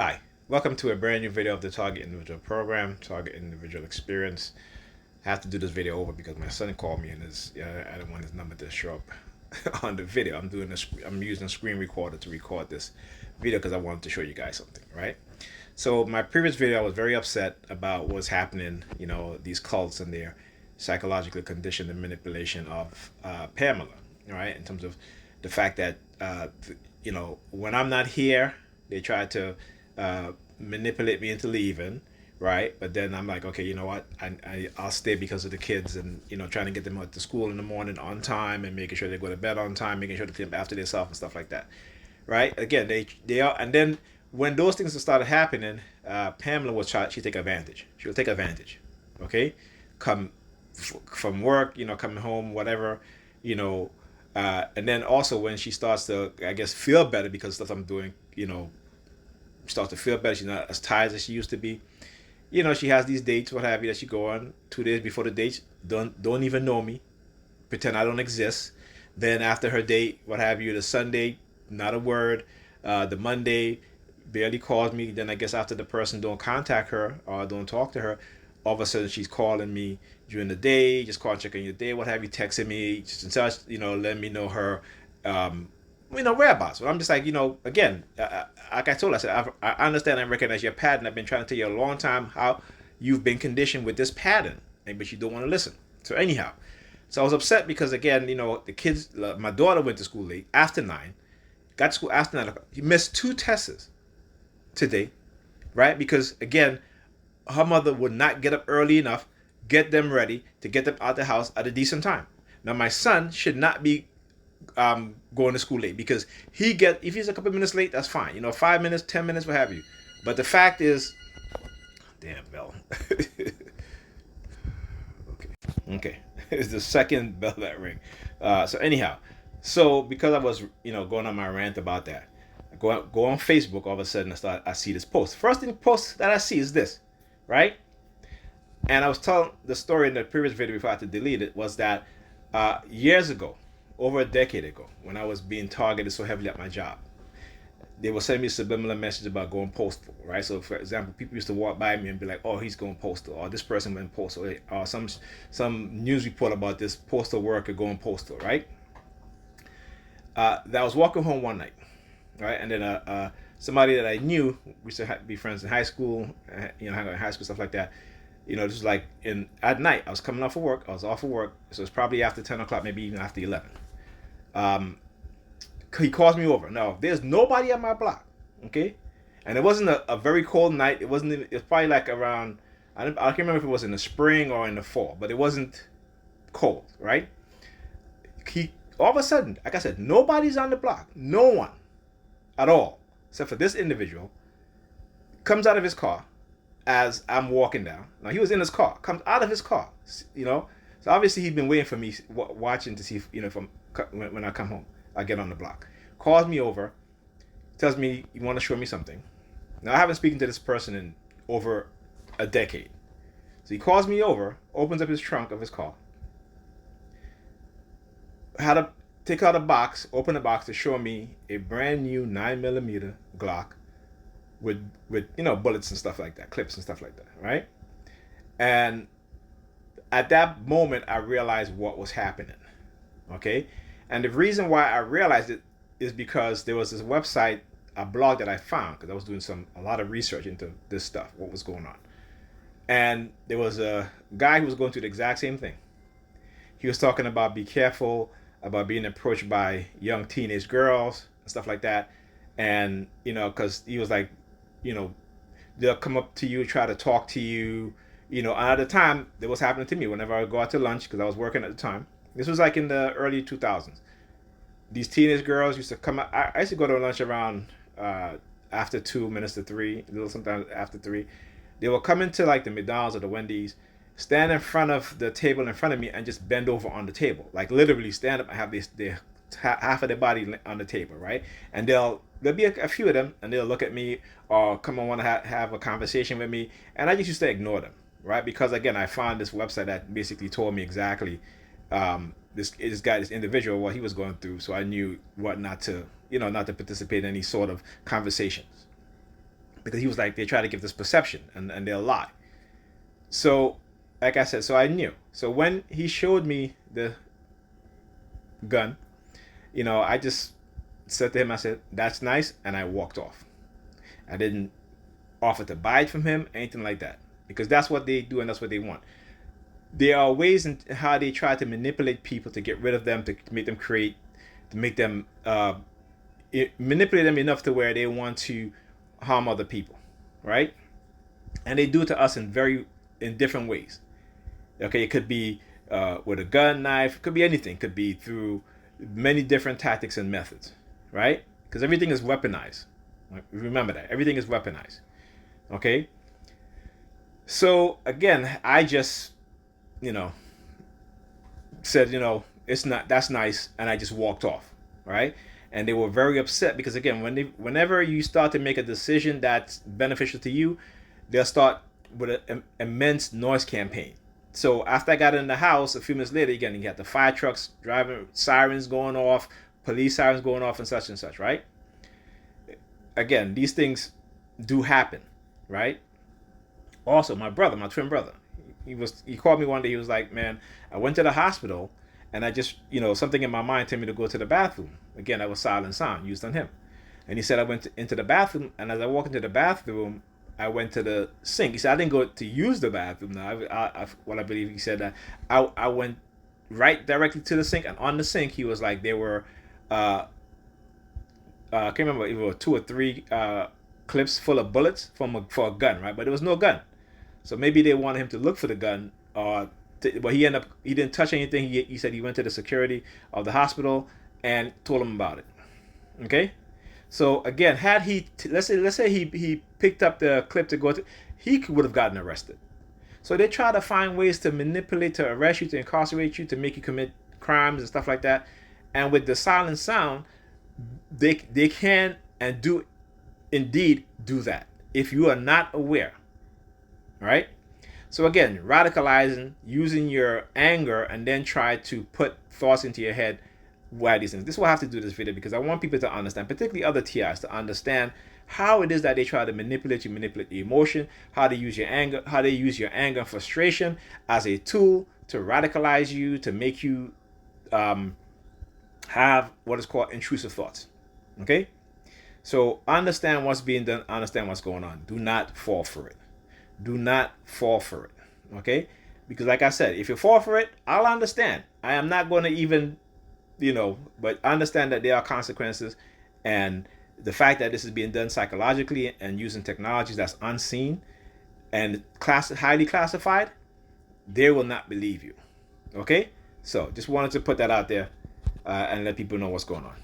Hi, welcome to a brand new video of the Target Individual Program, Target Individual Experience. I have to do this video over because my son called me and I don't want his number to show up on the video. I'm using a screen recorder to record this video because I wanted to show you guys something, right? So my previous video, I was very upset about what's happening, these cults and their psychologically conditioned and manipulation of Pamela, right? In terms of the fact that, when I'm not here, they try to manipulate me into leaving, right? But then I'm like, okay, you know what? I'll stay because of the kids and, trying to get them out to school in the morning on time and making sure they go to bed on time, making sure they clean up after themselves and stuff like that, right? Again, they are, and then when those things started happening, Pamela was try she take advantage. She'll take advantage, okay? Come from work, coming home, whatever, and then also when she starts to, I guess, feel better because stuff I'm doing, starts to feel better. She's not as tired as she used to be. She has these dates, what have you, that she go on 2 days before the date. Don't even know me, pretend I don't exist. Then after her date, what have you, the Sunday, not a word. The Monday, barely calls me. Then I guess after the person don't contact her or don't talk to her, all of a sudden she's calling me during the day, just call checking your day, what have you, texting me, just in touch, letting me know her, whereabouts. But I'm just like, again, like I told her, I said, I understand and recognize your pattern. I've been trying to tell you a long time how you've been conditioned with this pattern, but you don't want to listen. So anyhow, so I was upset because again, the kids, my daughter went to school late after 9, got to school after 9. He missed 2 tests today, right? Because again, her mother would not get up early enough, get them ready to get them out the house at a decent time. Now my son should not be going to school late because if he's a couple minutes late, that's fine. 5 minutes, 10 minutes, what have you. But the fact is, damn bell. Okay, it's the second bell that ring. So anyhow, so because I was going on my rant about that, I go on Facebook. All of a sudden, I see this post. First thing post that I see is this, right? And I was telling the story in the previous video before I had to delete it, was that years ago, over a decade ago, when I was being targeted so heavily at my job, they were sending me subliminal messages about going postal, right? So, for example, people used to walk by me and be like, "Oh, he's going postal," or "This person went postal," or some news report about this postal worker going postal, right? That I was walking home one night, right, and then somebody that I knew, we used to be friends in high school, hang out in high school, stuff like that. This was like at night. I was coming off of work. I was off of work, so it's probably after 10 o'clock, maybe even after 11. He calls me over. Now there's nobody at my block, okay, and it wasn't a very cold night. It wasn't. It was probably like around. I can't remember if it was in the spring or in the fall, but it wasn't cold, right? He all of a sudden, like I said, nobody's on the block. No one at all, except for this individual, comes out of his car as I'm walking down. Now he was in his car, comes out of his car, So obviously he'd been waiting for me, watching to see if, when I come home, I get on the block. Calls me over, tells me you want to show me something. Now I haven't spoken to this person in over a decade. So he calls me over, opens up his trunk of his car, had to take out a box, open the box to show me a brand new 9mm Glock with bullets and stuff like that, clips and stuff like that, right? And at that moment, I realized what was happening. Okay, and the reason why I realized it is because there was this website, a blog that I found because I was doing a lot of research into this stuff, what was going on, and there was a guy who was going through the exact same thing. He was talking about be careful about being approached by young teenage girls and stuff like that, and because he was like, they'll come up to you, try to talk to you. And at the time, that was happening to me whenever I would go out to lunch because I was working at the time. This was like in the early 2000s. These teenage girls used to come out. I used to go to lunch around after 2 minutes to 3, a little sometimes after 3. They would come into like the McDonald's or the Wendy's, stand in front of the table in front of me and just bend over on the table. Like literally stand up and have their half of their body on the table, right? And there'll be a few of them and they'll look at me or come and want to have a conversation with me. And I just used to ignore them, right? Because again, I found this website that basically told me exactly this individual, what he was going through, so I knew what not to participate in any sort of conversations. because he was like, they try to give this perception and they'll lie. So, like I said, so I knew. So when he showed me the gun, I just said to him, I said, that's nice, and I walked off. I didn't offer to buy it from him, anything like that, because that's what they do and that's what they want. There are ways in how they try to manipulate people to get rid of them, to make them manipulate them enough to where they want to harm other people, right? And they do it to us in different ways. Okay, it could be with a gun, knife, it could be anything. It could be through many different tactics and methods, right? Because everything is weaponized. Remember that everything is weaponized. Okay. So again, I just, said, it's not, that's nice, and I just walked off, right? And they were very upset because again, whenever you start to make a decision that's beneficial to you, they'll start with an immense noise campaign. So after I got in the house, a few minutes later, again, you got the fire trucks driving, sirens going off, police sirens going off, and such, right? Again, these things do happen, right? Also, my twin brother, he called me one day. He was like, man, I went to the hospital and I just, something in my mind told me to go to the bathroom. Again, that was silent sound used on him. And he said, I went into the bathroom, and as I walked into the bathroom, I went to the sink. He said, I didn't go to use the bathroom. Now, I believe he said that I went right directly to the sink, and on the sink, he was like, there were, I can't remember, it were 2 or 3 clips full of bullets for a gun, right? But there was no gun. So maybe they wanted him to look for the gun, but he didn't touch anything. He said he went to the security of the hospital and told him about it. Okay? So again, had he, let's say he picked up the clip to go to, he would have gotten arrested. So they try to find ways to manipulate, to arrest you, to incarcerate you, to make you commit crimes and stuff like that. And with the silent sound, they can and do indeed do that if you are not aware, right? So again, radicalizing, using your anger, and then try to put thoughts into your head. Why these things? This is why I have to do this video, because I want people to understand, particularly other TIs, to understand how it is that they try to manipulate you, manipulate the emotion, how they use your anger, and frustration as a tool to radicalize you, to make you have what is called intrusive thoughts. Okay? So understand what's being done, understand what's going on. Do not fall for it. Do not fall for it. Okay? Because like I said, if you fall for it, I'll understand. I am not going to even, but understand that there are consequences, and the fact that this is being done psychologically and using technologies that's unseen and highly classified, they will not believe you. Okay? So just wanted to put that out there and let people know what's going on.